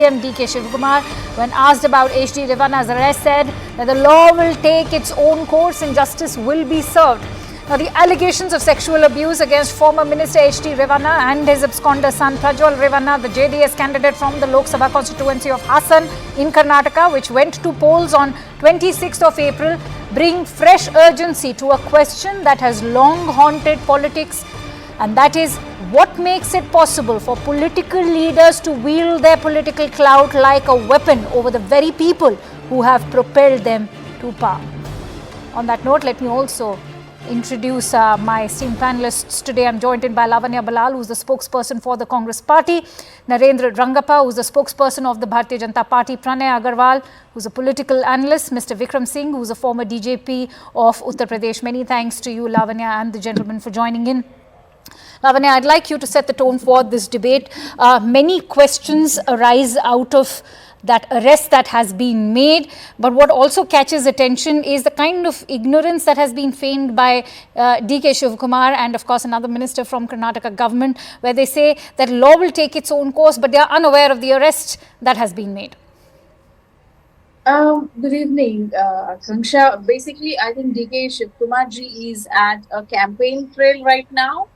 DK Shivkumar, when asked about HD Revanna's arrest, said that the law will take its own course and justice will be served. Now, the allegations of sexual abuse against former Minister HD Revanna and his absconder son Prajwal Revanna, the JDS candidate from the Lok Sabha constituency of Hassan in Karnataka, which went to polls on 26th of April, bring fresh urgency to a question that has long haunted politics, and that is, what makes it possible for political leaders to wield their political clout like a weapon over the very people who have propelled them to power? On that note, let me also introduce my esteemed panelists. Today I'm joined in by Lavanya Balal, who's the spokesperson for the Congress Party, Narendra Rangappa, who's the spokesperson of the Bharatiya Janata Party, Pranay Agarwal, who's a political analyst, Mr. Vikram Singh, who's a former DJP of Uttar Pradesh. Many thanks to you, Lavanya, and the gentlemen for joining in. Lavanya, I'd like you to set the tone for this debate. Many questions arise out of that arrest that has been made, but what also catches attention is the kind of ignorance that has been feigned by DK Shivkumar and of course another minister from Karnataka government, where they say that law will take its own course, but they are unaware of the arrest that has been made. Good evening, Akanksha. Basically, I think DK Shivkumar ji is at a campaign trail right now,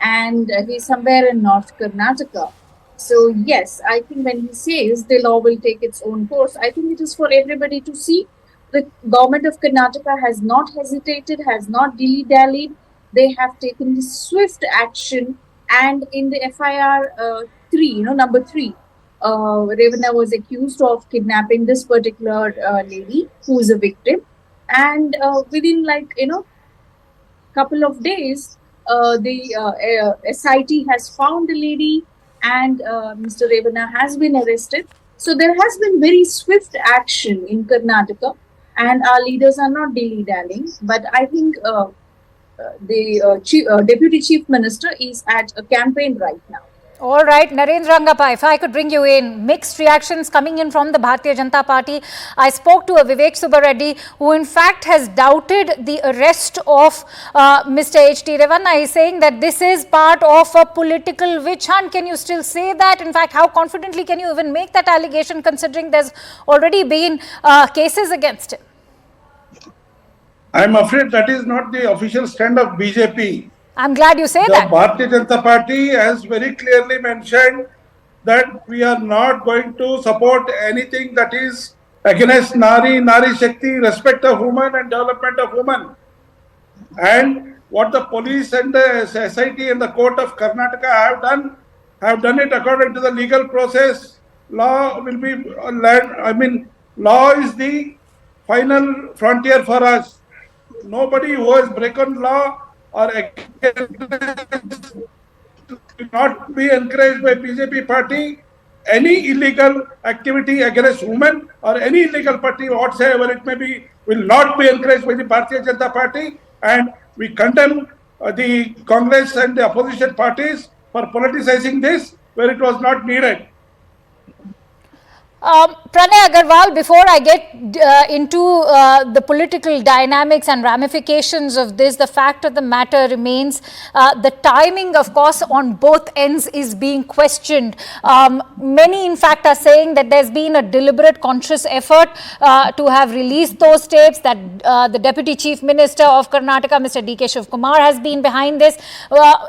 and he's somewhere in North Karnataka. So yes, I think when he says the law will take its own course, I think it is for everybody to see. The government of Karnataka has not hesitated, has not dilly-dallied. They have taken swift action, and in the FIR 3, number 3, Revanna was accused of kidnapping this particular lady who is a victim, and within couple of days, the s.i.t has found the lady, and Mr. Revanna has been arrested. So there has been very swift action in Karnataka, and our leaders are not dilly-dallying. But I think the Deputy Chief Minister is at a campaign right now. All right, Narendra Rangappa, if I could bring you in. Mixed reactions coming in from the Bharatiya Janata Party. I spoke to a Vivek Subbareddy, who in fact has doubted the arrest of Mr. HD Revanna. He's saying that this is part of a political witch hunt. Can you still say that? In fact, how confidently can you even make that allegation, considering there's already been cases against him? I'm afraid that is not the official stand of BJP. I'm glad you say that. The Bharatiya Janata Party has very clearly mentioned that we are not going to support anything that is against Nari Shakti, respect of women and development of women. And what the police and the s.i.t and the court of Karnataka have done it according to the legal process. Law will be law is the final frontier for us. Nobody who has broken law or not be encouraged by BJP party. Any illegal activity against women or any illegal party whatsoever it may be will not be encouraged by the Bharatiya Janata Party, and we condemn the Congress and the opposition parties for politicizing this where it was not needed. Pranay Agarwal, before I get into the political dynamics and ramifications of this, the fact of the matter remains the timing, of course, on both ends is being questioned. Many, in fact, are saying that there's been a deliberate, conscious effort to have released those tapes, that the Deputy Chief Minister of Karnataka, Mr. DK Shivkumar, has been behind this.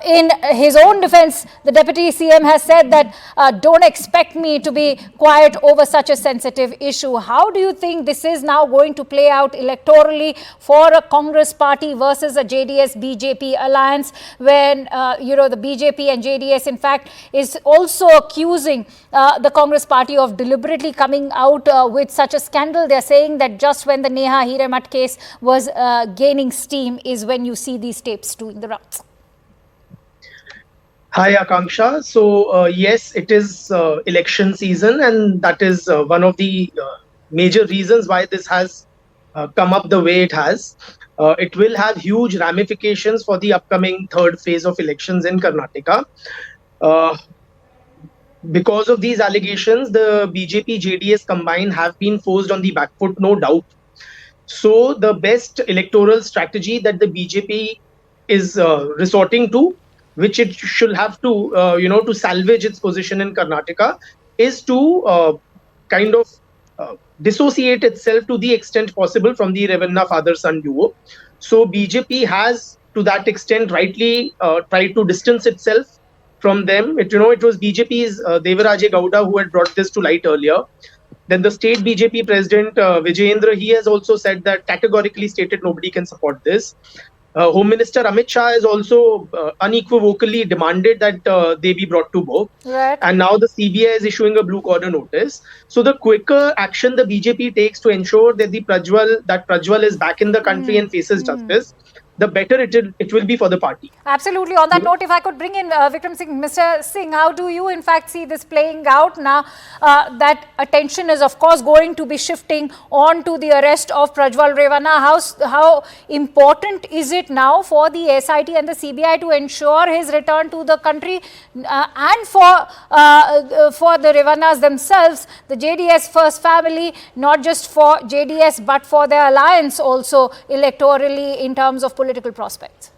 In his own defense, the Deputy CM has said that don't expect me to be quiet over such a sensitive issue. How do you think this is now going to play out electorally for a Congress party versus a JDS-BJP alliance, when the BJP and JDS in fact is also accusing the Congress party of deliberately coming out with such a scandal? They're saying that just when the Neha Hiremat case was gaining steam is when you see these tapes doing the rounds. Hi, Akanksha. So, yes, it is election season, and that is one of the major reasons why this has come up the way it has. It will have huge ramifications for the upcoming third phase of elections in Karnataka. Because of these allegations, the BJP-JDS combined have been forced on the back foot, no doubt. So, the best electoral strategy that the BJP is resorting to, which it should have to, to salvage its position in Karnataka, is to kind of dissociate itself to the extent possible from the Revanna father-son duo. So BJP has, to that extent, rightly tried to distance itself from them. It was BJP's Devaraje Gowda who had brought this to light earlier. Then the state BJP president Vijayendra, he has also said that, categorically stated, nobody can support this. Home Minister Amit Shah has also unequivocally demanded that they be brought to book. Right. And now the CBI is issuing a blue corner notice. So the quicker action the BJP takes to ensure that Prajwal is back in the country and faces justice, the better it will be for the party. Absolutely. On that note, if I could bring in Vikram Singh, Mr. Singh, how do you in fact see this playing out now that attention is of course going to be shifting on to the arrest of Prajwal Revanna? How important is it now for the s.i.t and the CBI to ensure his return to the country and for the Revannas themselves, the JDS first family, not just for JDS but for their alliance also electorally in terms of political prospects?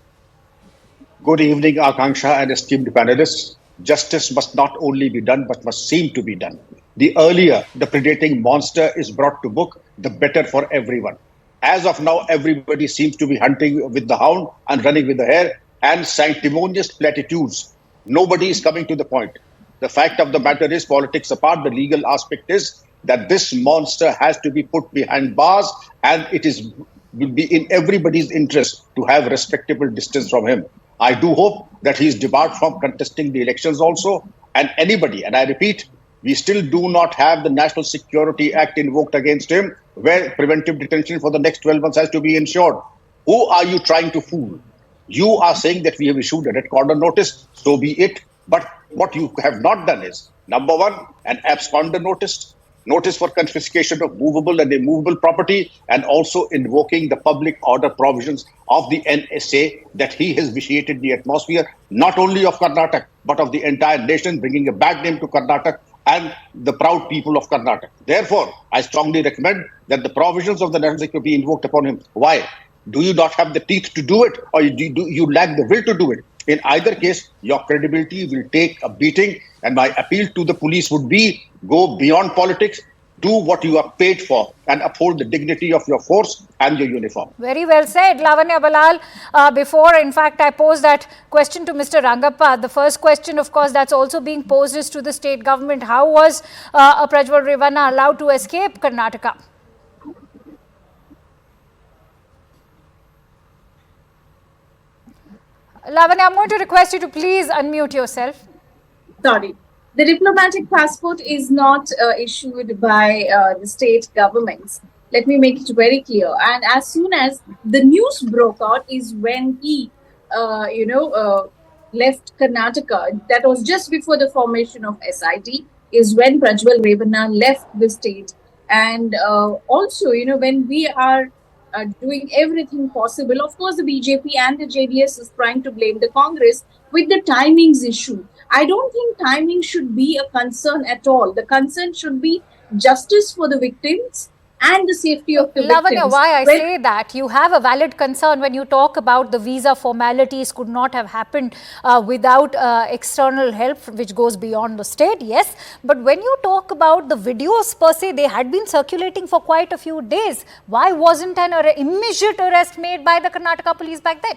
Good evening, Akanksha and esteemed panelists. Justice must not only be done, but must seem to be done. The earlier the predating monster is brought to book, the better for everyone. As of now, everybody seems to be hunting with the hound and running with the hare and sanctimonious platitudes. Nobody is coming to the point. The fact of the matter is, politics apart, the legal aspect is that this monster has to be put behind bars, and will be in everybody's interest to have respectable distance from him. I do hope that he is debarred from contesting the elections also. And anybody, and I repeat, we still do not have the National Security Act invoked against him, where preventive detention for the next 12 months has to be ensured. Who are you trying to fool? You are saying that we have issued a red corner notice, so be it. But what you have not done is, number one, an absconder notice for confiscation of movable and immovable property, and also invoking the public order provisions of the NSA that he has vitiated the atmosphere, not only of Karnataka, but of the entire nation, bringing a bad name to Karnataka and the proud people of Karnataka. Therefore, I strongly recommend that the provisions of the national security be invoked upon him. Why? Do you not have the teeth to do it, or do you lack the will to do it? In either case, your credibility will take a beating. And my appeal to the police would be, go beyond politics, do what you are paid for, and uphold the dignity of your force and your uniform. Very well said, Lavanya Balal. Before, in fact, I posed that question to Mr. Rangappa. The first question, of course, that's also being posed is to the state government. How was Prajwal Revanna allowed to escape Karnataka? Lavanya, I'm going to request you to please unmute yourself. Sorry. The diplomatic passport is not issued by the state governments. Let me make it very clear. And as soon as the news broke out is when he, left Karnataka. That was just before the formation of s.i.t, is when Prajwal Revanna left the state. And also, when we are doing everything possible. Of course, the BJP and the JDS is trying to blame the Congress with the timings issue. I don't think timing should be a concern at all. The concern should be justice for the victims and the safety of the Lavanya, victims. why I say that, you have a valid concern when you talk about the visa formalities could not have happened without external help which goes beyond the state, yes. But when you talk about the videos per se, they had been circulating for quite a few days. Why wasn't an immediate arrest made by the Karnataka police back then?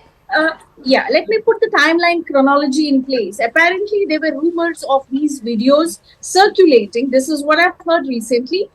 Yeah, let me put the timeline chronology in place. Apparently, there were rumors of these videos circulating. This is what I've heard recently.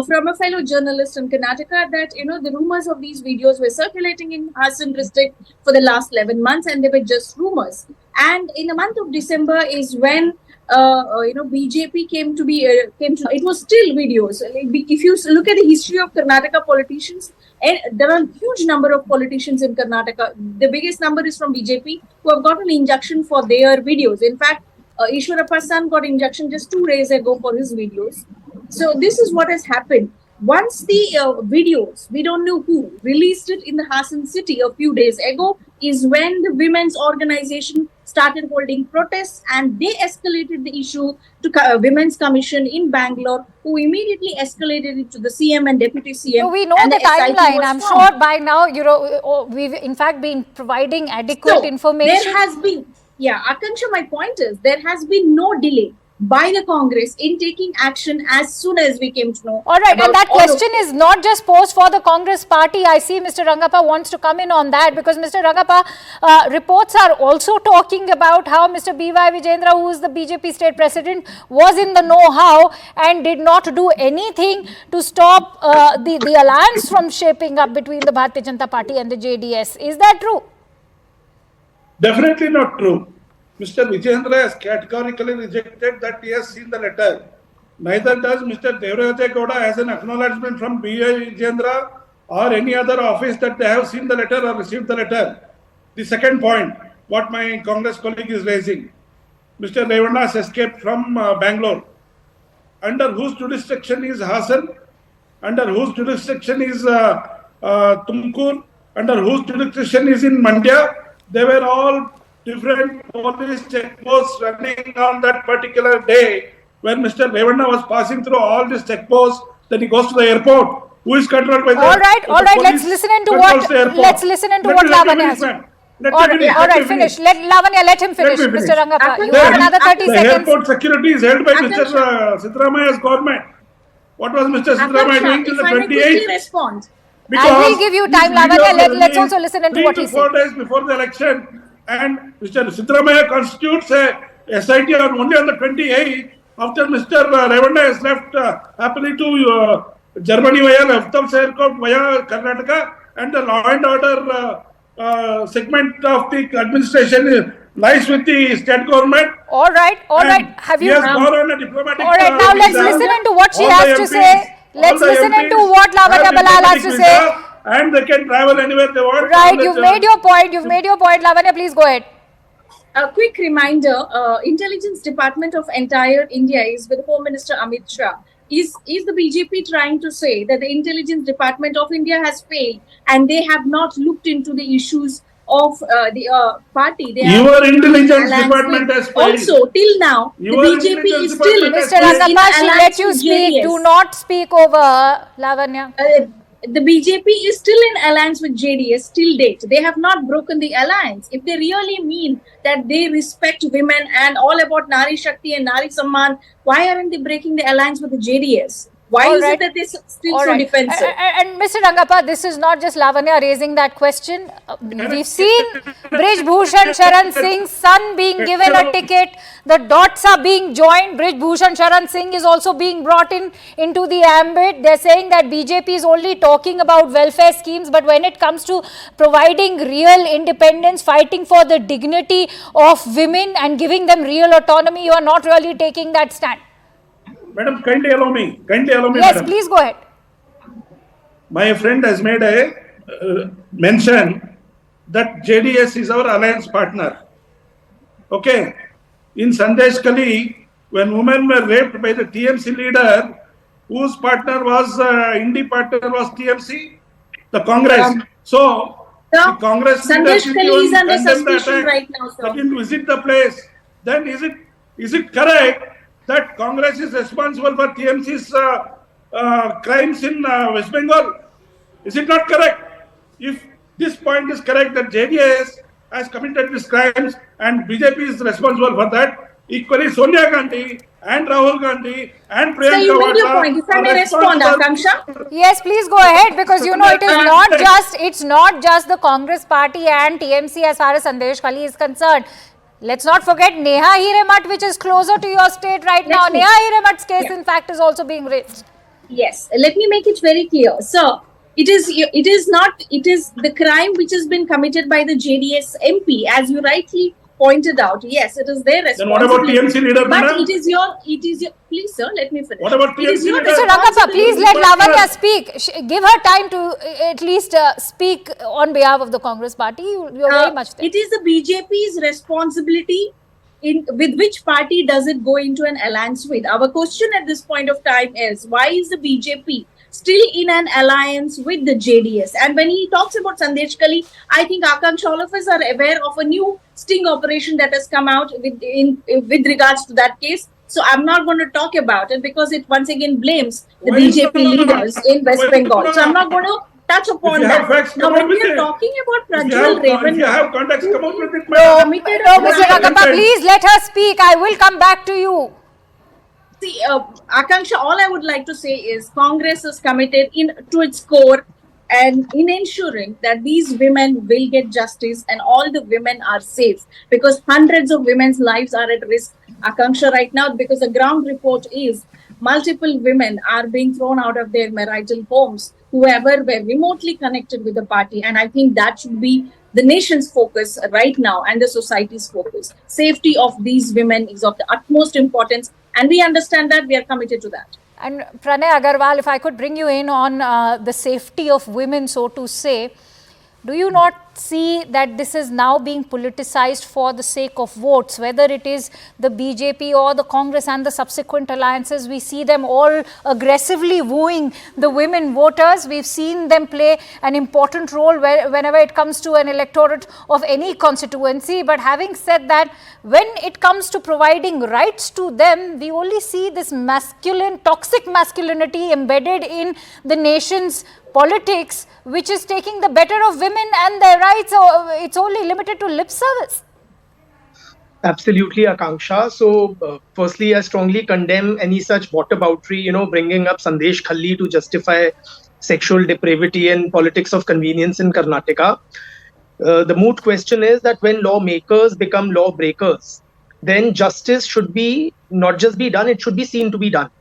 From a fellow journalist in Karnataka, that the rumors of these videos were circulating in Hassan district for the last 11 months, and they were just rumors. And in the month of December is when BJP came to. It was still videos. If you look at the history of Karnataka politicians, and there are a huge number of politicians in Karnataka. The biggest number is from BJP who have got an injunction for their videos. In fact, Ishwarappa's son got injunction just 2 days ago for his videos. So this is what has happened. Once the videos, we don't know who, released it in the Hassan city a few days ago, is when the women's organization started holding protests, and they escalated the issue to Women's Commission in Bangalore, who immediately escalated it to the CM and Deputy CM. So we know the timeline. I'm sure by now, we've in fact been providing adequate information. There has been, Akanksha, my point is, there has been no delay. by the Congress in taking action as soon as we came to know. All right, and that question this. is not just posed for the Congress party. I see Mr. Rangappa wants to come in on that, because Mr. Rangappa, reports are also talking about how Mr. B.Y. Vijendra, who is the BJP state president, was in the know-how and did not do anything to stop the alliance from shaping up between the Bharatiya Janata Party and the JDS. Is that true? Definitely not true. Mr. Vijendra has categorically rejected that he has seen the letter. Neither does Mr. Devaraja Gowda as an acknowledgement from B.I. Vijendra or any other office that they have seen the letter or received the letter. The second point, what my Congress colleague is raising, Mr. Revanna has escaped from Bangalore. Under whose jurisdiction is Hassan? Under whose jurisdiction is Tumkur? Under whose jurisdiction is in Mandya? They were all different police checkposts running on that particular day when Mr. Revanna was passing through all these checkposts. Then he goes to the airport. Who is controlled by the All right. Let's police listen into controls what. the airport. Let's listen into Let what me- let me Lavanya finish, has. ma'am. Let All me finish. right, Let me finish. finish. Lavanya, let him finish. Let me Mr. finish. Rangappa, you Then have another 30 the seconds. airport security is held by Mr. Siddaramaia's government. What was Mr. Siddaramaiah doing till If the I may quickly 28th? respond. I will give you time, Lavanya. Let's also released listen into 3 what to he 4 said. days before the election, and Mr. Siddaramaiah constitutes a s.i.t. only on the 28th, after Mr. Revanna has left happily to Germany via Leftovs Airport via Karnataka, and the law and order segment of the administration lies with the state government. All right. Have He you? has gone on a diplomatic All right. Now let's visa. listen into what she All has the to MPs, say. Let's all the listen into MPs what Lavanya have Balal has diplomatic to visa, say. and they can travel anywhere they want. Right. You've made your point. Lavanya, please go ahead. A quick reminder, Intelligence Department of entire India is with Home Minister Amit Shah. Is the BJP trying to say that the Intelligence Department of India has failed and they have not looked into the issues of the party? Your intelligence department has failed. Also, till now, the Your BJP intelligence is still department has Mr. failed. Rangappa, she let alliance you with speak. JDS. Do not speak over her, Lavanya. The BJP is still in alliance with JDS till date. They have not broken the alliance. If they really mean that they respect women and all about Nari Shakti and Nari Samman, why aren't they breaking the alliance with the JDS? Why All is right. it that they're still so defensive? And Mr. Rangappa, this is not just Lavanya raising that question. We've seen Brij Bhushan Sharan Singh's son being given a ticket. The dots are being joined. Brij Bhushan Sharan Singh is also being brought into the ambit. They're saying that BJP is only talking about welfare schemes, but when it comes to providing real independence, fighting for the dignity of women and giving them real autonomy, you are not really taking that stand. Madam, kindly allow me. Yes, Madam. please go ahead. My friend has made a mention that JDS is our alliance partner. Okay. In Sandesh Kali, when women were raped by the TMC leader, whose partner was, Indi partner was TMC? The Congress. So, the Congress Sandesh leadership Kali is even under condemned the suspicion attack. right now, sir. They didn't visit the place. Then is it correct that Congress is responsible for TMC's crimes in West Bengal? Is it not correct? If this point is correct that JDS has committed these crimes and BJP is responsible for that, equally Sonia Gandhi and Rahul Gandhi and Priyanka So you made your Vadla point. If I are may respond, responsible. Akansha. Yes, please go ahead, because you know it's not just the Congress party and TMC as far as Sandesh Kali is concerned. Let's not forget Neha Hiremat, which is closer to your state right now. Neha Hiremat's case, in fact, is also being raised. Yes, let me make it very clear. So, it is the crime which has been committed by the JDS MP, as you rightly pointed out. Yes, it is their Then what about responsibility. TMC leader, But madam? it is your, please sir, let me finish. What about It is TMC your leader? Mr. Rangappa, please let Partner. Lavanya speak. Give her time to at least speak on behalf of the Congress party. You're very much there. It is the BJP's responsibility with which party does it go into an alliance with. Our question at this point of time is, why is the BJP still in an alliance with the JDS? And when he talks about Sandesh Kali, I think Akansha, all of us are aware of a new sting operation that has come out with regards to that case. So I'm not going to talk about it because it once again blames the BJP leaders in West Bengal. So I'm not going to touch upon that. Facts, now, when we are talking about Prajwal Revanna, if you have contacts, come out with it. No, Mr. Rangappa, please let her speak. I will come back to you. See, Akanksha, all I would like to say is Congress is committed to its core and in ensuring that these women will get justice and all the women are safe, because hundreds of women's lives are at risk, Akanksha, right now, because the ground report is multiple women are being thrown out of their marital homes, whoever were remotely connected with the party. And I think that should be the nation's focus right now and the society's focus. Safety of these women is of the utmost importance, and we understand that, we are committed to that. And Pranay Agarwal, if I could bring you in on the safety of women, so to say, do you not see that this is now being politicized for the sake of votes, whether it is the BJP or the Congress and the subsequent alliances? We see them all aggressively wooing the women voters. We've seen them play an important role whenever it comes to an electorate of any constituency. But having said that, when it comes to providing rights to them, we only see this masculine, toxic masculinity embedded in the nation's politics, which is taking the better of women and their rights. It's only limited to lip service. Absolutely, Akanksha. So, firstly, I strongly condemn any such whataboutery, bringing up Sandesh Khalli to justify sexual depravity and politics of convenience in Karnataka. The moot question is that when lawmakers become lawbreakers, then justice should be not just be done, it should be seen to be done.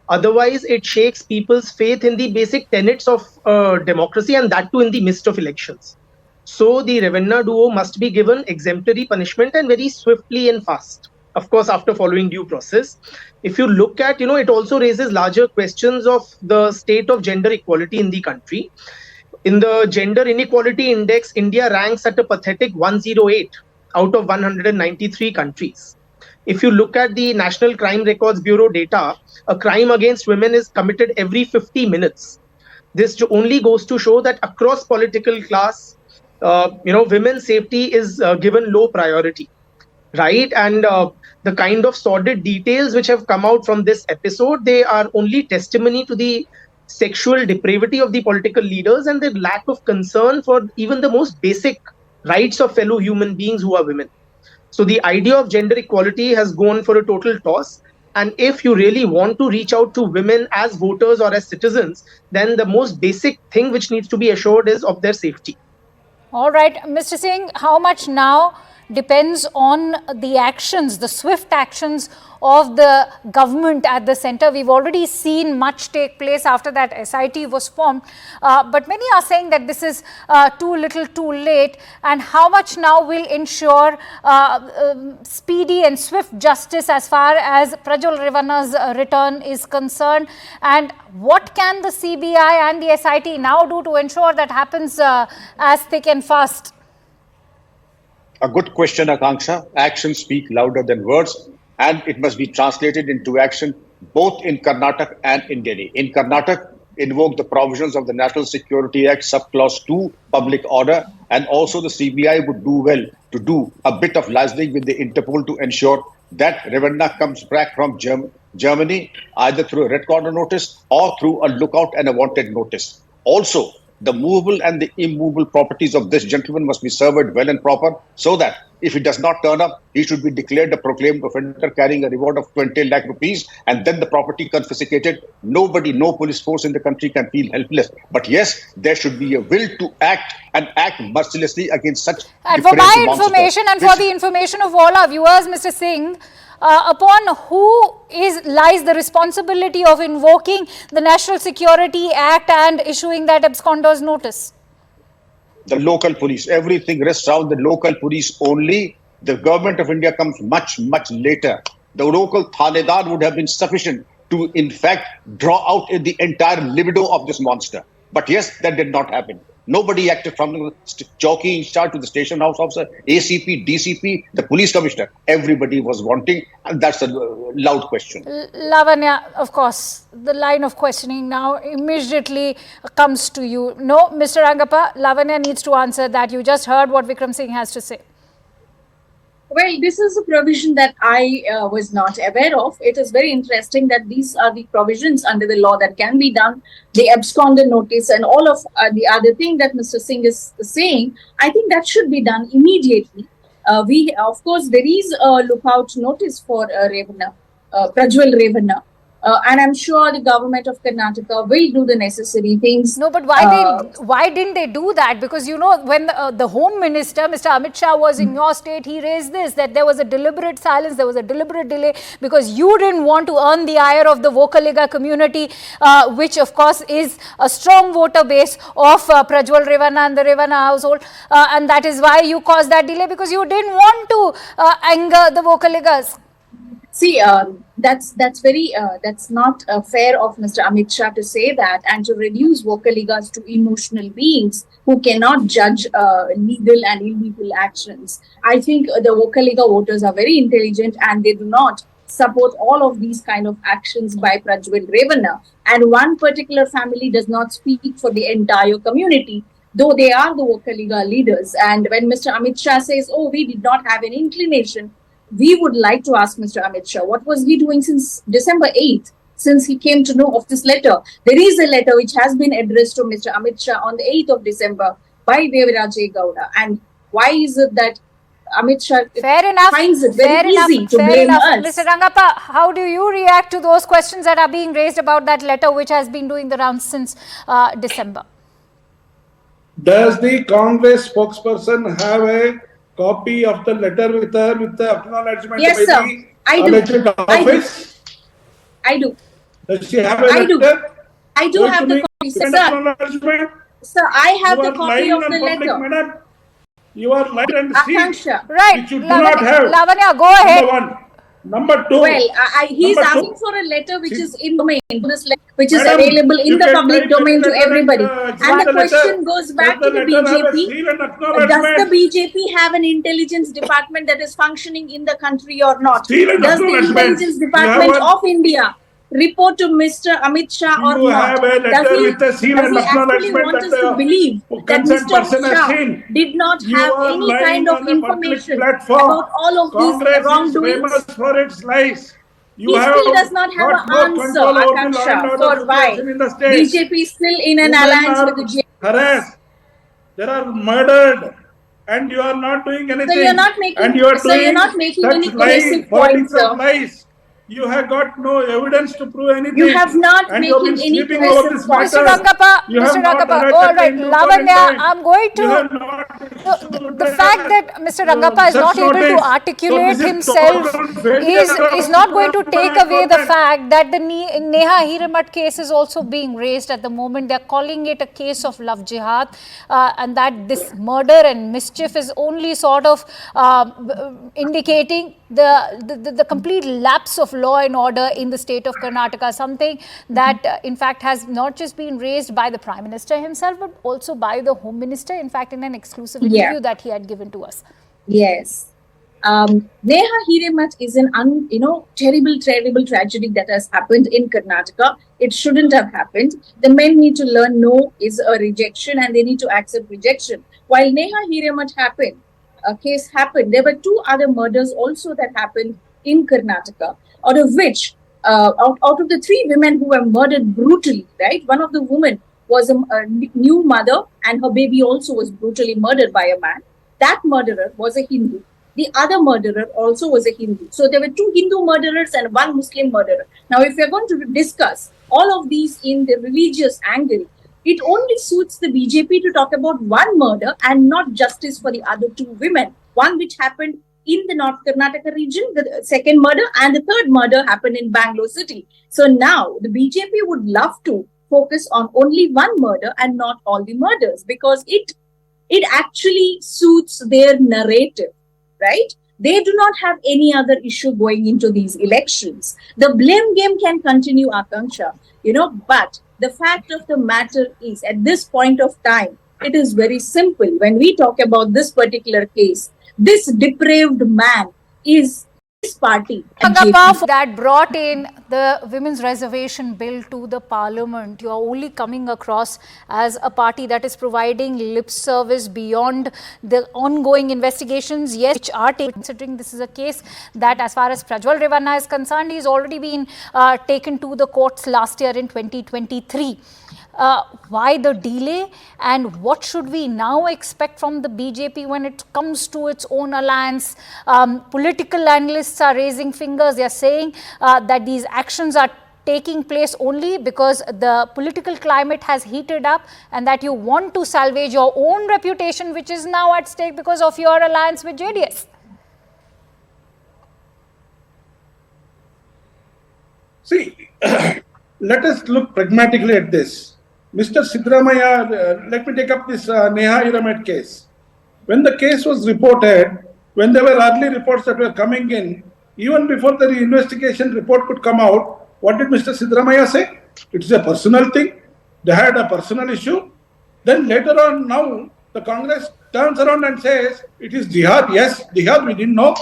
Otherwise, it shakes people's faith in the basic tenets of democracy, and that too in the midst of elections. So the Revanna duo must be given exemplary punishment, and very swiftly and fast. Of course, after following due process. If you look at, it also raises larger questions of the state of gender equality in the country. In the Gender Inequality Index, India ranks at a pathetic 108 out of 193 countries. If you look at the National Crime Records Bureau data, a crime against women is committed every 50 minutes. This only goes to show that across political class, women's safety is given low priority, right? And the kind of sordid details which have come out from this episode, they are only testimony to the sexual depravity of the political leaders and their lack of concern for even the most basic rights of fellow human beings who are women. So the idea of gender equality has gone for a total toss. And if you really want to reach out to women as voters or as citizens, then the most basic thing which needs to be assured is of their safety. All right, Mr. Singh, how much now depends on the actions, the swift actions of the government at the centre? We've already seen much take place after that s.i.t. was formed, but many are saying that this is too little too late. And how much now will ensure speedy and swift justice as far as Prajwal Revanna's return is concerned? And what can the CBI and the s.i.t. now do to ensure that happens as thick and fast? A good question, Akanksha. Actions speak louder than words, and it must be translated into action both in Karnataka and in Delhi. In Karnataka, invoke the provisions of the National Security Act, subclause 2, public order, and also the CBI would do well to do a bit of liaising with the Interpol to ensure that Revanna comes back from Germany, either through a red corner notice or through a lookout and a wanted notice. Also, the movable and the immovable properties of this gentleman must be surveyed well and proper, so that if he does not turn up, he should be declared a proclaimed offender carrying a reward of 20 lakh rupees, and then the property confiscated. Nobody, no police force in the country can feel helpless. But yes, there should be a will to act and act mercilessly against such. And for my information and for the information of all our viewers, Mr. Singh, upon who lies the responsibility of invoking the National Security Act and issuing that absconder's notice? The local police. Everything rests around the local police only. The government of India comes much, much later. The local Thanedar would have been sufficient to, in fact, draw out the entire libido of this monster. But yes, that did not happen. Nobody acted, from the chowki in charge to the station house officer, ACP, DCP, the police commissioner. Everybody was wanting, and that's a loud question. Lavanya, of course, the line of questioning now immediately comes to you. No, Mr. Rangappa, Lavanya needs to answer that. You just heard what Vikram Singh has to say. Well, this is a provision that I was not aware of. It is very interesting that these are the provisions under the law that can be done. The absconder notice and all of the other thing that Mr. Singh is saying, I think that should be done immediately. Of course, there is a lookout notice for Revanna. Prajwal Revanna. And I'm sure the government of Karnataka will do the necessary things. No, but why didn't they do that? Because you know, when the Home Minister, Mr. Amit Shah, was in your state, he raised this, that there was a deliberate silence, there was a deliberate delay, because you didn't want to earn the ire of the Vokaliga community, which of course is a strong voter base of Prajwal Revanna and the Revanna household, and that is why you caused that delay, because you didn't want to anger the Vokaligas. See, that's not fair of Mr. Amit Shah to say that, and to reduce Vokaligas to emotional beings who cannot judge legal and illegal actions. I think the Vokaliga voters are very intelligent, and they do not support all of these kind of actions by Prajwal Revanna. And one particular family does not speak for the entire community, though they are the Vokaliga leaders. And when Mr. Amit Shah says, "Oh, we did not have an inclination," we would like to ask Mr. Amit Shah, what was he doing since December 8th, since he came to know of this letter? There is a letter which has been addressed to Mr. Amit Shah on the 8th of December by Deviraj Gowda. And why is it that Amit Shah finds it very easy to blame us? Mr. Rangappa, how do you react to those questions that are being raised about that letter which has been doing the rounds since December? Does the Congress spokesperson have a copy of the letter with her with the acknowledgement yes, by sir. the alleged office? I do. Does she have a letter? I do have the copy, sir. Sir, I have the copy of the letter. Madam. You are lying and deceit, right. which you do not have. Lavanya, go ahead. Number one. Number two. Well, he's asking for a letter which is in domain, which is available in the public domain to everybody. And the question goes back to the BJP. Does the BJP have an intelligence department that is functioning in the country or not? Does the intelligence department of India report to Mr. Amit Shah or not? Does he actually want us to believe that Mr. Shah did not have any kind of information about all of these wrongdoings? For its lies. He still does not have an answer, Akansha, for why BJP is still in an alliance with the JD. Harassed. They are murdered, and you are not doing anything. So you're not making, any cohesive points, sir. You have got no evidence to prove anything. You have not making any cohesive points. Mr. Rangappa, all right, Lavanya, I'm going to... The fact that Mr. Rangappa is not able to articulate himself is not going to take away the fact that the Neha Hiremat case is also being raised at the moment. They're calling it a case of love jihad, and that this murder and mischief is only sort of indicating the complete lapse of law and order in the state of Karnataka, something that in fact has not just been raised by the Prime Minister himself, but also by the Home Minister, in fact in an exclusive interview that he had given to us. Yes. Neha Hiremat is an terrible tragedy that has happened in Karnataka. It shouldn't have happened. The men need to learn no is a rejection, and they need to accept rejection. While Neha Hiremat case happened, there were two other murders also that happened in Karnataka, out of which, out of the three women who were murdered brutally, right? One of the women was a new mother, and her baby also was brutally murdered by a man. That murderer was a Hindu. The other murderer also was a Hindu. So there were two Hindu murderers and one Muslim murderer. Now, if we are going to discuss all of these in the religious angle, it only suits the BJP to talk about one murder and not justice for the other two women. One which happened in the North Karnataka region, the second murder, and the third murder happened in Bangalore city. So now the BJP would love to focus on only one murder and not all the murders, because it actually suits their narrative, right? They do not have any other issue going into these elections. The blame game can continue, Akanksha, but the fact of the matter is, at this point of time, it is very simple. When we talk about this particular case, this depraved man is this party. That brought in the Women's Reservation Bill to the Parliament. You are only coming across as a party that is providing lip service beyond the ongoing investigations. Yes, which are considering this is a case that, as far as Prajwal Revanna is concerned, he's already been taken to the courts last year in 2023. Why the delay, and what should we now expect from the BJP when it comes to its own alliance? Political analysts are raising fingers. They are saying that these actions are taking place only because the political climate has heated up, and that you want to salvage your own reputation, which is now at stake because of your alliance with JDS. See, let us look pragmatically at this. Mr. Sidramaya, let me take up this Neha Iramed case. When the case was reported, when there were early reports that were coming in, even before the investigation report could come out, what did Mr. Sidramaya say? It's a personal thing. They had a personal issue. Then later on, now the Congress turns around and says it is jihad. Yes, jihad, we didn't know.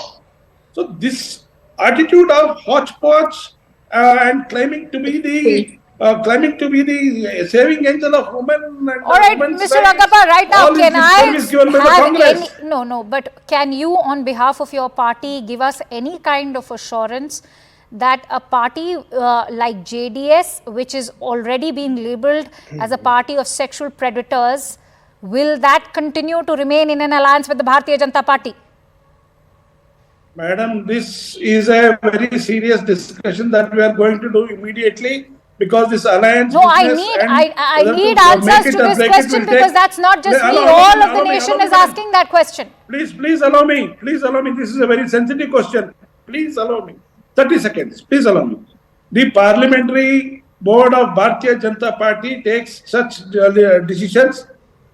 So this attitude of hodgepodge and claiming to be the saving angel of women and all right, Mr. Rangappa, right now, can I have any, but can you, on behalf of your party, give us any kind of assurance that a party like JDS, which is already being labelled as a party of sexual predators, will that continue to remain in an alliance with the Bharatiya Janata Party? Madam, this is a very serious discussion that we are going to do immediately, because this alliance. No, I need answers to this question, because that's not just me. All of the nation is asking that question. Please allow me. Please allow me. This is a very sensitive question. Please allow me. 30 seconds. Please allow me. The Parliamentary Board of Bharatiya Janata Party takes such decisions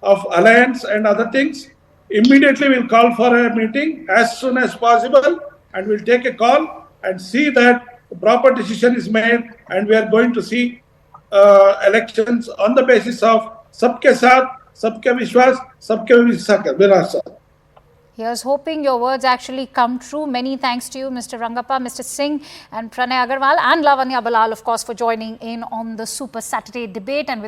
of alliance and other things. Immediately we'll call for a meeting as soon as possible, and we'll take a call and see that the proper decision is made, and we are going to see elections on the basis of sabke saath, sabke vishwas, sabke virasa. Here's hoping your words actually come true. Many thanks to you, Mr. Rangappa, Mr. Singh, and Pranay Agarwal, and Lavanya Balal, of course, for joining in on the Super Saturday debate. And with